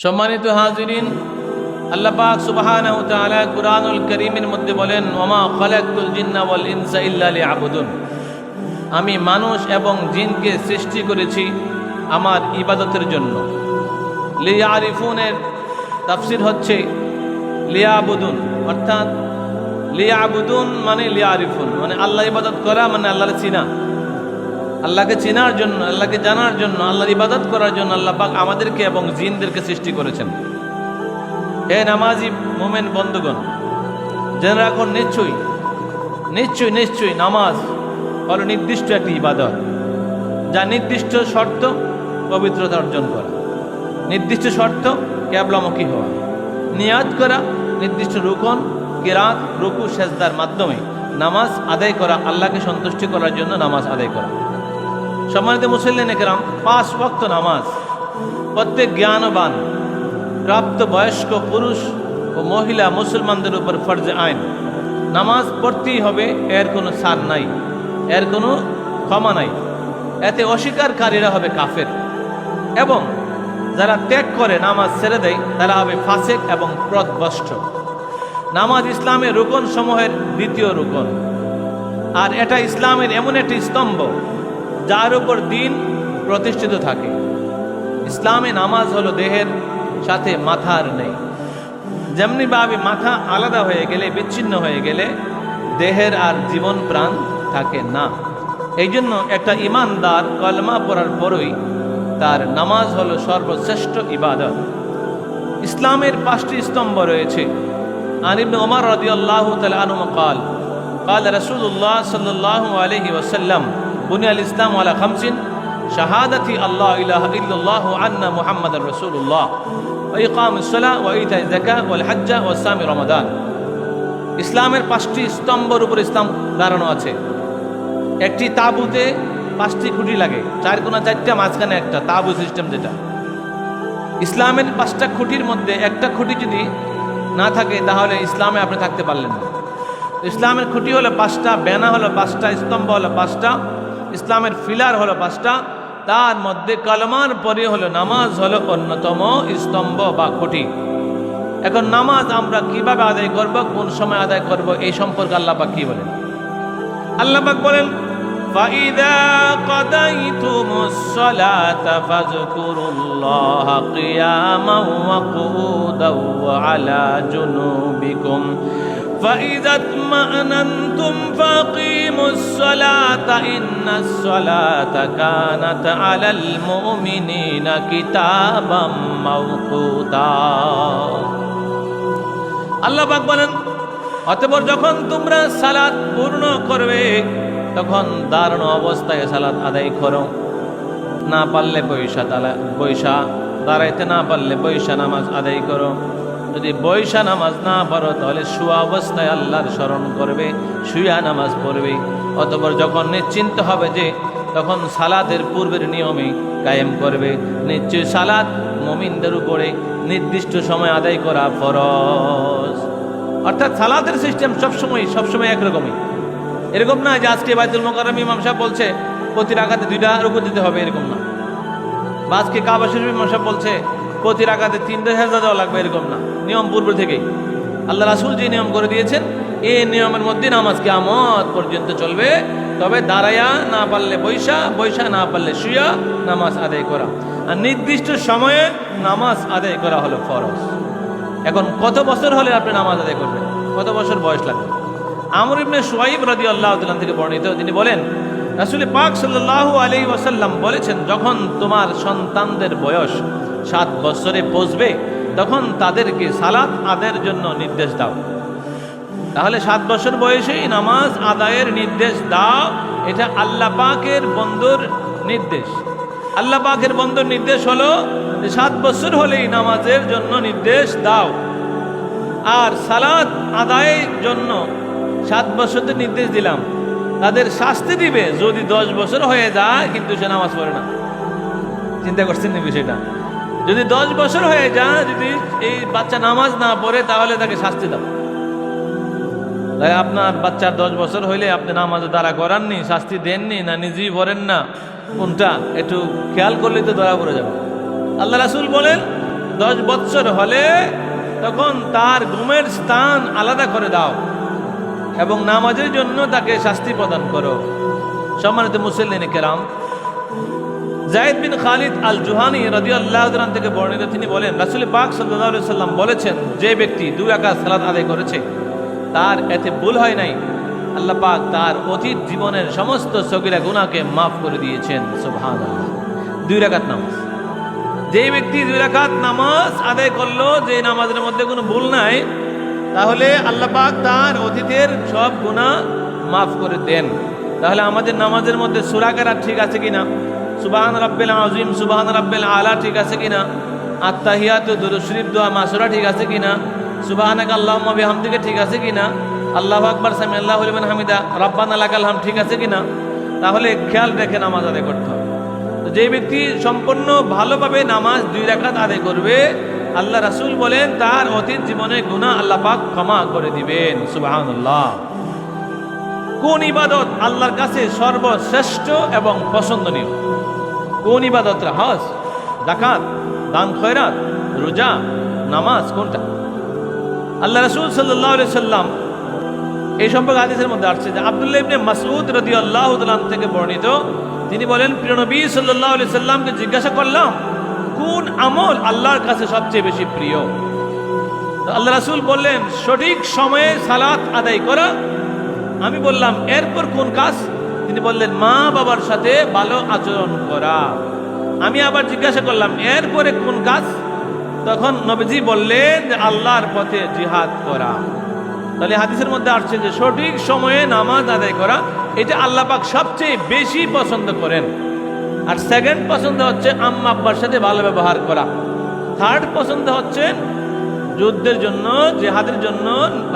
সম্মানিত হাজিরিন, আল্লাহ পাক সুবহানাহু ওয়া তাআলা কুরআনুল কারীমের মধ্যে বলেন, ওয়ামা খালাকতুল জিন্না ওয়াল ইনসা ইল্লা লিয়াবুদুন, আমি মানুষ এবং জিনকে সৃষ্টি করেছি আমার ইবাদতের জন্য। লিয়ারিফুনের তাফসীর হচ্ছে লিয়াবুদুন, অর্থাৎ লিয়াবুদুন মানে লিয়ারিফুন, মানে আল্লাহ ইবাদত করা মানে আল্লাহর চিনা, আল্লাহকে চেনার জন্য, আল্লাহকে জানার জন্য, আল্লাহর ইবাদত করার জন্য আল্লাহ পাক আমাদেরকে এবং জিনদেরকে সৃষ্টি করেছেন। হে নামাজি মুমিন বন্ধুগণ, জেনে রাখুন নিশ্চয়ই নিশ্চয়ই নিশ্চয়ই নামাজ হলো নির্দিষ্ট একটি ইবাদত, যা নির্দিষ্ট শর্ত পবিত্রতা অর্জন করা, নির্দিষ্ট শর্ত কিবলামুখী হওয়া, নিয়াত করা, নির্দিষ্ট রুকন কিরাত রুকু সেজদার মাধ্যমে নামাজ আদায় করা, আল্লাহকে সন্তুষ্টি করার জন্য নামাজ আদায় করা। সম্মানিত মুসল্লিন একরাম, 5 ওয়াক্ত নামাজ প্রত্যেক জ্ঞানবান প্রাপ্ত বয়স্ক পুরুষ ও মহিলা মুসলমানদের উপর ফরজে আইন। নামাজ পড়তেই হবে, এর কোনো ছাড় নাই, এর কোনো ক্ষমা নাই। এতে অস্বীকারীরা হবে কাফের, এবং যারা ত্যাগ করে নামাজ ছেড়ে দেয় তারা হবে ফাসিক এবং পথভ্রষ্ট। নামাজ ইসলামের রুকন সমূহের দ্বিতীয় রুকন, আর এটা ইসলামের এমন একটি স্তম্ভ যার উপর দিন প্রতিষ্ঠিত থাকে। ইসলামে নামাজ হলো দেহের সাথে মাথার নেই। যেমনিভাবে মাথা আলাদা হয়ে গেলে, বিচ্ছিন্ন হয়ে গেলে দেহের আর জীবন প্রাণ থাকে না। এই জন্য একটা ইমানদার কলমা পড়ার পরই তার নামাজ হলো সর্বশ্রেষ্ঠ ইবাদত। ইসলামের 5টি স্তম্ভ রয়েছে। আন ইবনে ওমর রাদিয়াল্লাহু তাআলা আনহু قال قال رسول الله صلى الله عليه وسلم بني الإسلام على 5: শাহাদাতি আল্লাহ ইলাহা ইল্লাল্লাহ ওয়া আন্না মুহাম্মাদার রাসূলুল্লাহ ওয়া ইকামুস সালাহ ওয়া ইতাই যাকাত ওয়াল হজ্জ ওয়া সামি রমাদান। ইসলামের 5টি স্তম্ভের উপর ইসলাম দাঁড়ানো আছে। একটি তাঁবুতে 5টি খুঁটি লাগে, 4 কোণা 4টা, মাঝখানে একটা তাঁবু সিস্টেম। যেটা ইসলামের 5টা খুঁটির মধ্যে একটা খুঁটি যদি না থাকে তাহলে ইসলামে আপনি থাকতে পারলেন না। ইসলামের খুঁটি হলো 5টা, বেনা হলো 5টা, স্তম্ভ হলো 5টা, ইসলামের ফিলার হলো 5টা। তার মধ্যে কলমার পরে হলো নামাজ হলো অন্যতম স্তম্ভ বা খুঁটি। এখন নামাজ আমরা কিভাবে আদায় করব, কোন সময় আদায় করব, এই সম্পর্কে আল্লাহ পাক কি বলেন? আল্লাহ পাক বলেন, فَإِذَا قَضَيْتُمُ الصَّلَاةَ فَاذْكُرُوا اللَّهَ قِيَامًا وَقُعُودًا وَعَلَى جُنُوبِكُمْ فَإِذَا اطْمَأْنَنْتُمْ فَأَقِيمُوا الصَّلَاةَ إِنَّ الصَّلَاةَ كَانَتْ عَلَى الْمُؤْمِنِينَ كِتَابًا مَوْقُوتًا। আল্লাহ পাক বলেন, অতঃপর যখন তোমরা সালাত পূর্ণ করবে তখন দাঁড়ানো অবস্থায় সালাত আদায় করো। না পারলে বৈশা, দাঁড়াইতে না পারলে বৈশা নামাজ আদায় করো। যদি বৈশা নামাজ না পারো তাহলে শুয়া অবস্থায় আল্লাহর স্মরণ করবে, শুয়া নামাজ পড়বে। অতঃপর যখন নিশ্চিন্ত হবে যে তখন সালাতের পূর্বের নিয়মে কায়েম করবে। নিশ্চয় সালাত মুমিনদের উপরে নির্দিষ্ট সময় আদায় করা ফরজ। অর্থাৎ সালাতের সিস্টেম সবসময় একরকমই। এরকম না যে আজকে বাইতুল মুকাররম ইমাম সাহেব বলছে প্রতি রাকাতে 2টা রুকু দিতে হবে, এরকম না। বা আজকে কাবা শরীফ ইমাম সাহেব বলছে প্রতি রাকাতে 3টা সেজদা দেওয়া লাগবে, এরকম না। নিয়ম পূর্ব থেকেই আল্লাহ রাসূল যে নিয়ম করে দিয়েছেন, এই নিয়মের মধ্যে নামাজ কিয়ামত পর্যন্ত চলবে। তবে দাঁড়ায়া না পারলে বৈশা না পারলে শুয়া নামাজ আদায় করা, আর নির্দিষ্ট সময়ে নামাজ আদায় করা হলো ফরজ। এখন কত বছর হলে আপনি নামাজ আদায় করবেন, কত বছর বয়স লাগবে? আমর ইবনে শুআইব রাদিয়াল্লাহু তাআলা থেকে বর্ণিত, তিনি বলেন, রাসূল পাক সাল্লাল্লাহু আলাইহি ওয়াসাল্লাম বলেছেন, যখন তোমার সন্তানদের বয়স 7 বছরে পৌঁছবে তখন তাদেরকে সালাত আদায়ের জন্য নির্দেশ দাও। তাহলে 7 বছর বয়সেই নামাজ আদায়ের নির্দেশ দাও। এটা আল্লাহ পাকের বন্দর নির্দেশ। আল্লাহ পাকের বন্দর নির্দেশ হলো যে 7 বছর হলেই নামাজের জন্য নির্দেশ দাও। আর সালাত আদায়ের জন্য 7 বছরতে নির্দেশ দিলাম, তাদের শাস্তি দিবে যদি 10 বছর হয়ে যায় কিন্তু সে নামাজ পড়ে না। চিন্তা করছেন না বিষয়টা? যদি 10 বছর হয়ে যায়, যদি এই বাচ্চা নামাজ না পড়ে তাহলে তাকে শাস্তি দাও। তাই আপনার বাচ্চার 10 বছর হইলে আপনি নামাজে দাঁড়া করাননি, শাস্তি দেননি, না নিজেই পড়েন না, কোনটা একটু খেয়াল করলেই তো ধরা পড়ে যাবে। আল্লাহ রাসূল বলেন, 10 বছর হলে তখন তার ঘুমের স্থান আলাদা করে দাও এবং নামাজের জন্য তাকে শাস্তি প্রদান করো। সম্মানিত মুসল্লিনে কেরাম, যায়েদ বিন খালিদ আল জুহানি রাদিয়াল্লাহু তাআলা থেকে বর্ণিত, তিনি বলেন রাসূল পাক সাল্লাল্লাহু আলাইহি সাল্লাম বলেছেন, যে ব্যক্তি 2 রাকাত সালাত আদায় করেছে তার এতে ভুল হয় নাই, আল্লাহ পাক তার অতীত জীবনের সমস্ত সগীরা গুনাহকে মাফ করে দিয়েছেন। সুবহানাল্লাহ। 2 রাকাত নামাজ, যে ব্যক্তি 2 রাকাত নামাজ আদায় করলো, যে নামাজের মধ্যে কোনো ভুল নাই, তাহলে আল্লাহ পাক তার অতীতের সব গুনাহ মাফ করে দেন। তাহলে আমাদের নামাজের মধ্যে সূরা কেরাত ঠিক আছে কিনা, সুবহান রাব্বিল আযীম, সুবহান রাব্বিল আলা ঠিক আছে কিনা, আত্তাহিয়াতু দুরূদ শরীফ দোয়া মাসুরা ঠিক আছে কিনা, সুবহানাকা আল্লাহুম্মা বিহামদিকা ঠিক আছে কিনা, আল্লাহু আকবার সামিআল্লাহু লিমান হামিদা রাব্বানা লাকাল হামদ ঠিক আছে কিনা, তাহলে খেয়াল রেখে নামাজ আদায় করতে হবে। তো যে ব্যক্তি সম্পূর্ণ ভালোভাবে নামাজ 2 রাকাত আদায় করবে, আল্লাহ রাসূল বলেন তার অতীত জীবনের গুনাহ আল্লাহ পাক ক্ষমা করে দিবেন। সুবহানাল্লাহ। কোন ইবাদত আল্লাহর কাছে সর্বশ্রেষ্ঠ এবং পছন্দনীয়? কোন ইবাদত? হজ, যাকাত, দান খয়রাত, রোজা, নামাজ, কোনটা? আল্লাহ রাসূল সাল্লাল্লাহু আলাইহি সাল্লাম এই সম্পর্কে হাদিসের মধ্যে আসছে যে আব্দুল্লাহ ইবনে মাসউদ রাদিয়াল্লাহু তাআলা থেকে বর্ণিত, তিনি বলেন প্রিয় নবী সাল্লাল্লাহু আলাইহি সাল্লামকে জিজ্ঞাসা করলাম, কোন আমল আল্লাহর কাছে সবচেয়ে বেশি প্রিয়? তো আল্লাহ রাসূল বললেন, সঠিক সময়ে সালাত আদায় করা। আমি বললাম, এরপর কোন কাজ? তিনি বললেন, মা বাবার সাথে ভালো আচরণ করা। আমি আবার জিজ্ঞাসা করলাম, এরপরে কোন কাজ? তখন নবীজি বললেন যে আল্লাহর পথে জিহাদ করা। তাহলে হাদিসের মধ্যে আসছে যে সঠিক সময়ে নামাজ আদায় করা, এটা আল্লাহ পাক সবচেয়ে বেশি পছন্দ করেন। আর সেকেন্ড পছন্দ হচ্ছে আম্মা আব্বার সাথে ভালো ব্যবহার করা। থার্ড পছন্দ হচ্ছে যুদ্ধের জন্য, জিহাদের জন্য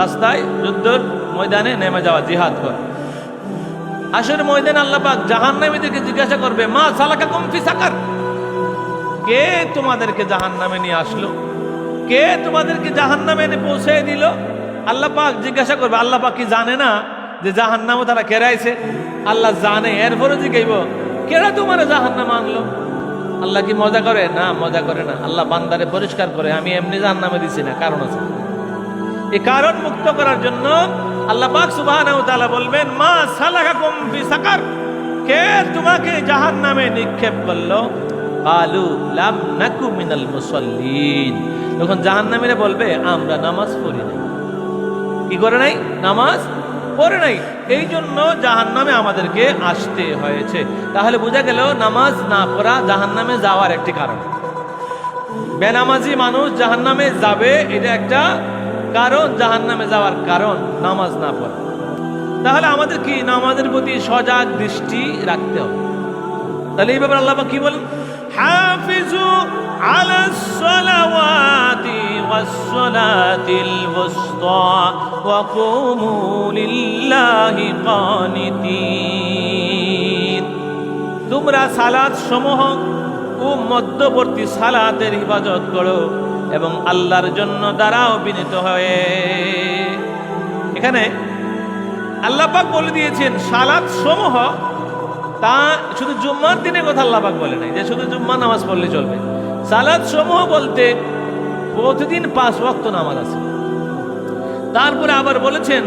রাস্তায় যুদ্ধের ময়দানে নেমে যাওয়া, জিহাদ করা। হাসরের ময়দানে আল্লাহ পাক জাহান্নামীদেরকে জিজ্ঞাসা করবে, মা সালাকাকুম ফি সাকার, কে তোমাদেরকে জাহান্নামে নিয়ে আসলো? কে তোমাদেরকে জাহান্নামে এনে পৌঁছে দিল? আল্লাহ পাক জিজ্ঞাসা করবে। আল্লাহ পাক কি জানে না যে জাহান্নামে তারা কেরাইছে? আল্লাহ জানে, এরপরে জিজ্ঞাইব, কেরা তোমার জাহান্নামে আনলো? আল্লাহ কি মজা করে? না, মজা করে না। আল্লাহ বান্দারে পরিষ্কার করে, আমি এমনি জাহান্নামে দিছি না, কারণ আছে। এই কারণ মুক্ত করার জন্য আল্লাহ পাক সুবহানাহু ওয়া তাআলা বলবেন, মা সালাকাকুম ফি সাকার, কে তোমাকে জাহান্নামে নিক্ষেপ করলো? ক্বালু লাম নাকু মিনাল মুসাল্লিন। তখন জাহান্নামীরা বলবে, আমরা নামাজ পড়ি নাই। কি করে নাই? নামাজ পড়ে নাই, এই জন্য জাহান্নামে আমাদেরকে আসতে হয়েছে। তাহলে বোঝা গেল নামাজ না পড়া জাহান্নামে যাওয়ার একটি কারণ। বেনামাজি মানুষ জাহান্নামে যাবে, এটা একটা কারণ। জাহান্নামে যাওয়ার কারণ নামাজ না পড়া। তাহলে আমাদের কি নামাজের প্রতি সজাগ দৃষ্টি রাখতে হবে। তাহলে এই ব্যাপারে আল্লাহ পাক কি বলেন? হাফিজু আলাস সালাওয়াতি ওয়াস সালাতিল ওয়ুসতা ওয়া কুমু লিল্লাহি কানিতিন। তোমরা সালাত সমূহ ও মধ্যবর্তী সালাতের হিফাজত করো এবং আল্লাহর জন্য দাঁড়াও বিনীত হয়ে। এখানে আল্লাহ পাক বলে দিয়েছেন সালাত সমূহ, তা শুধু জুম্মার দিনের কথা আল্লাহ পাক বলে নাই যে শুধু জুম্মা নামাজ পড়লে চলবে। সালাত সমূহ বলতে প্রতিদিন 5 ওয়াক্ত নামাজ আছে। তারপরে আবার বলেছেন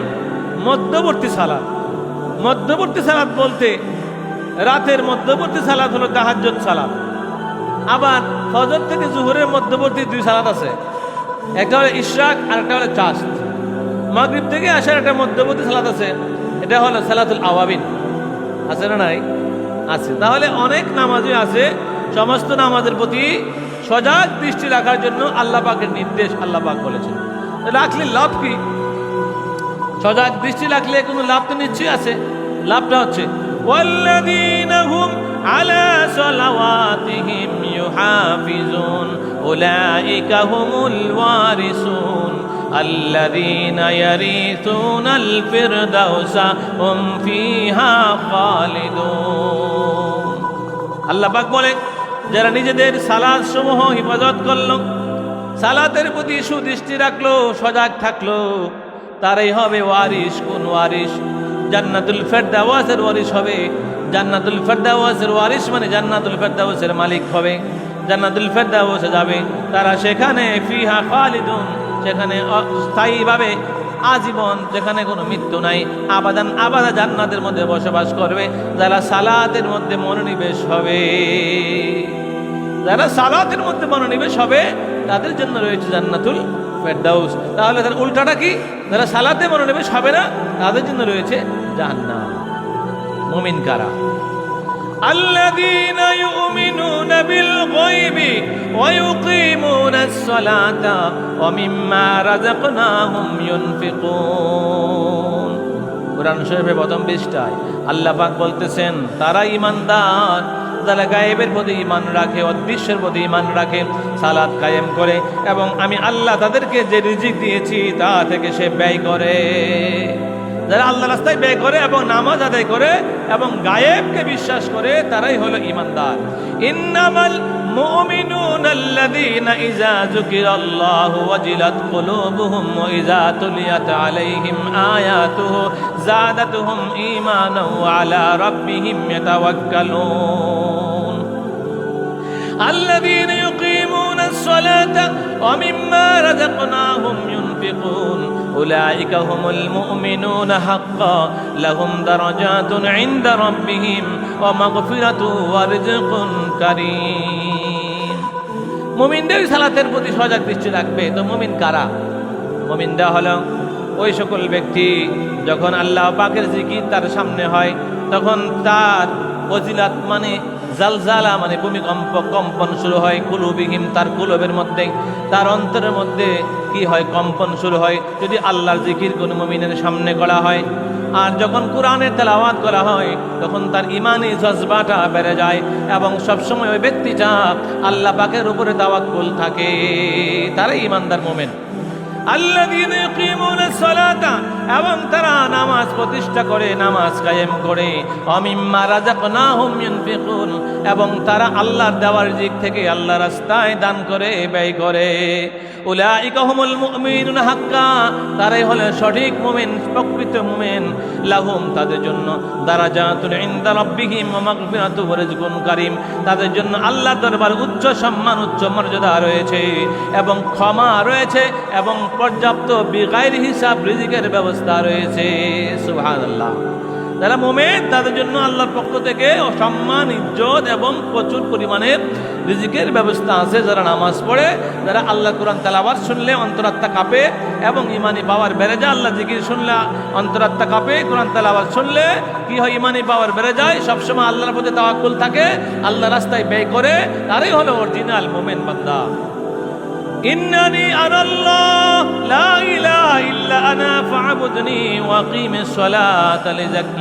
মধ্যবর্তী সালাত। মধ্যবর্তী সালাত বলতে রাতের মধ্যবর্তী সালাত হলো তাহাজ্জুদ সালাত। আবার ফজর থেকে জোহরের মধ্যবর্তী 2 সালাত আছে, একটা হলো ইশরাক আর একটা হলো চাঁদ। মাগরিব থেকে আসার একটা মধ্যবর্তী সালাত আছে, এটা হলো সালাতুল আওয়াবিন। আছে না নাই? আছে। তাহলে অনেক নামাজই আছে। সমস্ত নামাজের প্রতি সজাগ দৃষ্টি রাখার জন্য আল্লাহ পাকের নির্দেশ আল্লাহ পাক বলেছেন। রাখলে লাভ কি? সজাগ দৃষ্টি রাখলে কোনো লাভ তো নিশ্চয়ই আছে। লাভটা হচ্ছে ওয়াল্লাযীনা হুম আলা সালাওয়াতিহিম ইউহাফিজুন উলাইকা হুমুল ওয়ারিসুন আল্লাযীনা ইয়ারিসুনাল ফিরদাউসা হুম ফিহা খালিদুন। আল্লাহ পাক বলেন, যারা নিজেদের সালাত সমূহ হিফাজত করলো, সালাতের প্রতি সুদৃষ্টি রাখলো, সজাগ থাকলো, তারাই হবে ওয়ারিস। কোন ওয়ারিস? জান্নাতুল ফেরদাউসের ওয়ারিস হবে। জান্নাতুল ফেরদাউসের ওয়ারিস মানে জান্নাতুল ফেরদাউসের মালিক হবে। জান্নাতুল ফেরদাউসে যাবে, তারা সেখানে ফিহা খালিদুন, সেখানে স্থায়ীভাবে আজীবন, যেখানে কোনো মৃত্যু নাই, আবাদান আবাদা জান্নাতের মধ্যে বসবাস করবে যারা সালাতের মধ্যে মনোনিবেশ হবে। যারা সালাতের মধ্যে মনোনিবেশ হবে তাদের জন্য রয়েছে জান্নাতুল ফেরদাউস। তাহলে তার উল্টাটা কি? যারা সালাতে মনোনিবেশ হবে না তাদের জন্য রয়েছে জাহান্নাম। মুমিন কারা? الذين يؤمنون بالغيب ويقيمون الصلاة ومما رزقناهم ينفقون। কুরআন শরীফের প্রথম পৃষ্ঠায় আল্লাহ পাক বলতেছেন, তারা ঈমানদার যারা গায়েবের প্রতি ঈমান রাখে, অদৃশ্যের প্রতি ঈমান রাখে, সালাত কায়েম করে এবং আমি আল্লাহ তাদেরকে যে রিজিক দিয়েছি তা থেকে সে ব্যয় করে। যারা আল্লাহ রাস্তায় ব্যয় করে এবং নামাজ আদায় করে এবং গায়েবকে বিশ্বাস করে তারাই হলো ঈমানদার। ইন্নামাল মুমিনুনা আল্লাযীনা ইযা যুকিরাল্লাহু ওয়াজিলাত কুলুবুহুম ওয়া ইযা তুলিয়াত আলাইহিম আয়াতুহু যাদাতুহুম ঈমানান ওয়া আলা রাব্বিহিম ইয়াতাওয়াক্কালুন। الذين يقيمون الصلاة ومما رزقناهم ينفقون أولئك هم المؤمنون حقا لهم درجات عند ربهم ومغفرة ورزق كريم। মুমিনদের সালাতের প্রতি সজাগ দৃষ্টি রাখবে। তো মুমিন কারা? মুমিনরা হলো ওই সকল ব্যক্তি যখন আল্লাহ পাকের জিকির তার সামনে হয় তখন তার ফজিলাত মানে জালজালা মানে ভূমিকম্প, কম্পন শুরু হয়। কুলুবিহিম, তার কুলবের মধ্যে, তার অন্তরের মধ্যে কি হয়? কম্পন শুরু হয় যদি আল্লাহর জিকির কোনো মুমিনের সামনে করা হয়। আর যখন কোরআনের তেলাওয়াত করা হয় তখন তার ইমানি জজবাটা বেড়ে যায় এবং সবসময় ওই ব্যক্তিটা আল্লাহ পাকের উপরে তাওয়াক্কুল থাকে। তারাই ইমানদার মুমিন। আল্লাযীনা ইয়াকিমুনাস সালাতা, এবং তারা নামাজ প্রতিষ্ঠা করে, নামাজ কায়েম করে। ওয়া মিম্মা রাযাকনাহুম ইউনফিকুন, এবং তারা আল্লাহর দেওয়ার দিক থেকে আল্লাহ রাস্তায় দান করে, ব্যয় করে। উলাইকা হুমুল মুমিনুনা হাক্কা, তারাই হলো সঠিক মুমিন, প্রকৃত মুমিন। লাহুম, তাদের জন্য দারাজাতুন ইনদা রাব্বিহিম ওয়া মাগফিরাতুন ওয়া রিজকুন কারীম, তাদের জন্য আল্লাহর দরবারে উচ্চ সম্মান, উচ্চ মর্যাদা রয়েছে এবং ক্ষমা রয়েছে এবং পর্যাপ্ত বিগাইর হিসাব রিজিকের ব্যবস্থা রয়েছে। সুবহানাল্লাহ। যারা মুমিন তাদের জন্য আল্লাহর পক্ষ থেকে সম্মান, ইজ্জত এবং প্রচুর পরিমাণের রিজিকের ব্যবস্থা আছে। যারা নামাজ পড়ে, যারা আল্লাহ কোরআন তেলাওয়াত শুনলে অন্তরাত্মা কাঁপে এবং ইমানি পাওয়ার বেড়ে যায়। আল্লাহ জিকির শুনলে অন্তরাত্মা কাঁপে, কোরআন তেলাওয়াত শুনলে কি হয়? ইমানি পাওয়ার বেড়ে যায়। সবসময় আল্লাহর প্রতি তাওয়াক্কুল থাকে, আল্লাহ রাস্তায় ব্যয় করে। তারাই হলো অরিজিনাল মুমিন বান্দা। ইন্নানি আনাল্লাহ লা ইলাহা ইল্লা আনা ফা'বুদনি ওয়া আকিমিস সালাতা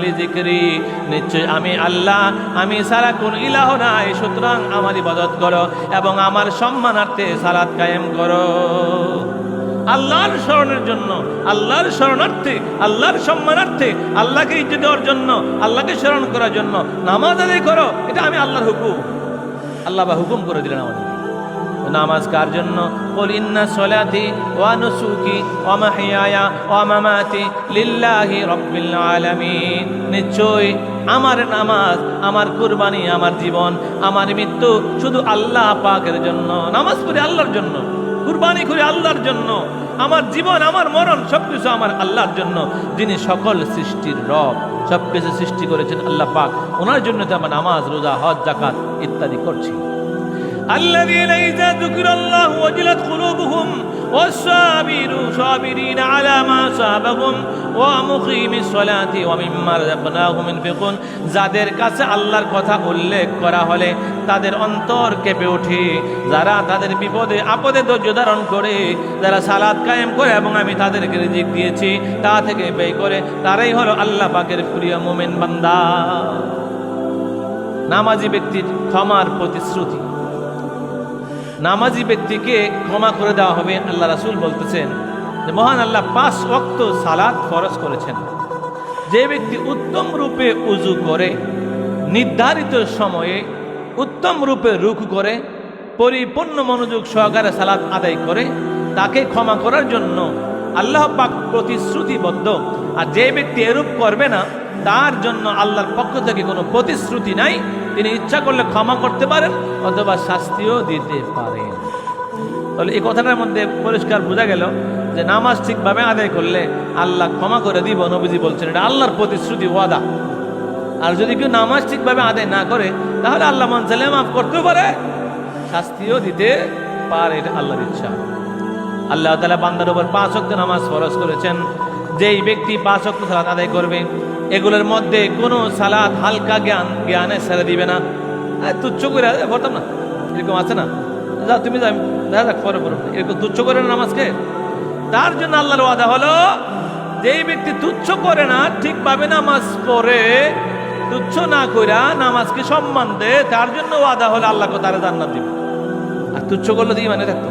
লিযিকরি, নিশ্চয় আমি আল্লাহ, আমি ছাড়া কোন ইলাহ নাই, সুতরাং আমার ইবাদত করো এবং আমার সম্মানার্থে সালাত কায়েম করো। আল্লাহর স্মরণের জন্য, আল্লাহর শরণার্থে, আল্লাহর সম্মানার্থে, আল্লাহকে ইজ্জত দেওয়ার জন্য, আল্লাহকে স্মরণ করার জন্য নামাজ আদায় করো। এটা আমি আল্লাহর হুকুম। আল্লাহ বা হুকুম করে দিলেন আমাদের। নামাজ কার জন্য? কুল ইন্না সলাতি ওয়া নুসুকি ওয়া মাহইয়ায়া ওয়া মামাতি লিল্লাহি রাব্বিল আলামিন, নিশ্চয় আমার নামাজ, আমার কুরবানি, আমার জীবন, আমার মৃত্যু শুধু আল্লাহ পাকের জন্য। নামাজ পড়ি আল্লাহর জন্য, কুরবানি করি আল্লাহর জন্য, আমার জীবন, আমার মরণ সবকিছু আমার আল্লাহর জন্য, যিনি সকল সৃষ্টির রব, সবকিছু সৃষ্টি করেছেন আল্লাহ পাক। ওনার জন্য তো আমরা নামাজ, রোজা, হজ, যাকাত ইত্যাদি করছি। الذين إذا ذكر الله وجلت قلوبهم والصابرين على ما أصابهم ومقيم الصلاة ومما رزقناهم ينفقون, যাদের কাছে আল্লাহর কথা উল্লেখ করা হলে তাদের অন্তর কেঁপে ওঠে, যারা তাদের বিপদে আপদে ধৈর্য ধারণ করে, যারা সালাত কায়েম করে এবং আমি তাদেরকে রিজিক দিয়েছি তা থেকে ব্যয় করে, তারাই হলো আল্লাহ পাকের প্রিয় মুমিন বান্দা। নামাজি ব্যক্তির ক্ষমার প্রতিশ্রুতি। নামাজি ব্যক্তিকে ক্ষমা করে দেওয়া হবে। আল্লাহ রাসূল বলতেছেন যে মহান আল্লাহ 5 ওয়াক্ত সালাত ফরজ করেছেন। যে ব্যক্তি উত্তম রূপে উযু করে, নির্ধারিত সময়ে উত্তম রূপে রুকু করে, পরিপূর্ণ মনোযোগ সহকারে সালাত আদায় করে, তাকে ক্ষমা করার জন্য আল্লাহ পাক প্রতিশ্রুতিবদ্ধ। আর যে ব্যক্তি এরূপ করবে না তার জন্য আল্লাহর পক্ষ থেকে কোনো প্রতিশ্রুতি নাই তিনি ইচ্ছা করলে ক্ষমা করতে পারেন অথবা শাস্তিও দিতে পারেন। তাহলে এই কথাটার মধ্যে পরিষ্কার বোঝা গেল যে নামাজ ঠিকভাবে আদায় করলে আল্লাহ ক্ষমা করে দিব। নবীজি বলছেন এটা আল্লাহর প্রতিশ্রুতি, ওয়াদা। আর যদি কেউ নামাজ ঠিকভাবে আদায় না করে তাহলে আল্লাহ মন চাইলে মাফ করতেও পারে, শাস্তিও দিতে পারে, এটা আল্লাহর ইচ্ছা। আল্লাহ তাআলা বান্দার উপর 5 ওয়াক্ত নামাজ ফরজ করেছেন। যেই ব্যক্তি 5 ওয়াক্ত সালাত আদায় করবে, এগুলোর মধ্যে কোনো সালাত হালকা জ্ঞানে ছেড়ে দিবে না, তুচ্ছ করে পড়তাম না, এরকম আছে না, যা তুমি যা দেখা যাক পরে পড়ো, এরকম তুচ্ছ করে না নামাজকে। তার জন্য আল্লাহর ওয়াদা হলো যেই ব্যক্তি তুচ্ছ করে না, ঠিকভাবে নামাজ পড়ে, তুচ্ছ না কইরা নামাজকে সম্মান দে, তার জন্য ওয়াদা হলো আল্লাহকে তারা জান্নাত দিবে। আর তুচ্ছ করলে তো ইমানে থাকতো,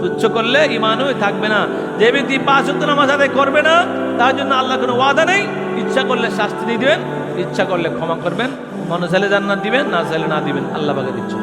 তুচ্ছ করলে ইমানই থাকবে না। যে ব্যক্তি 5 ওয়াক্ত নামাজ আদায় করবে না, তার জন্য আল্লাহ কোনো ওয়াদা নেই। ইচ্ছা করলে শাস্তি দিয়ে দিবেন, ইচ্ছা করলে ক্ষমা করবেন, মনে চাইলে জান্নাত দিবেন, না চাইলে না দিবেন, আল্লাহ পাকের ইচ্ছা।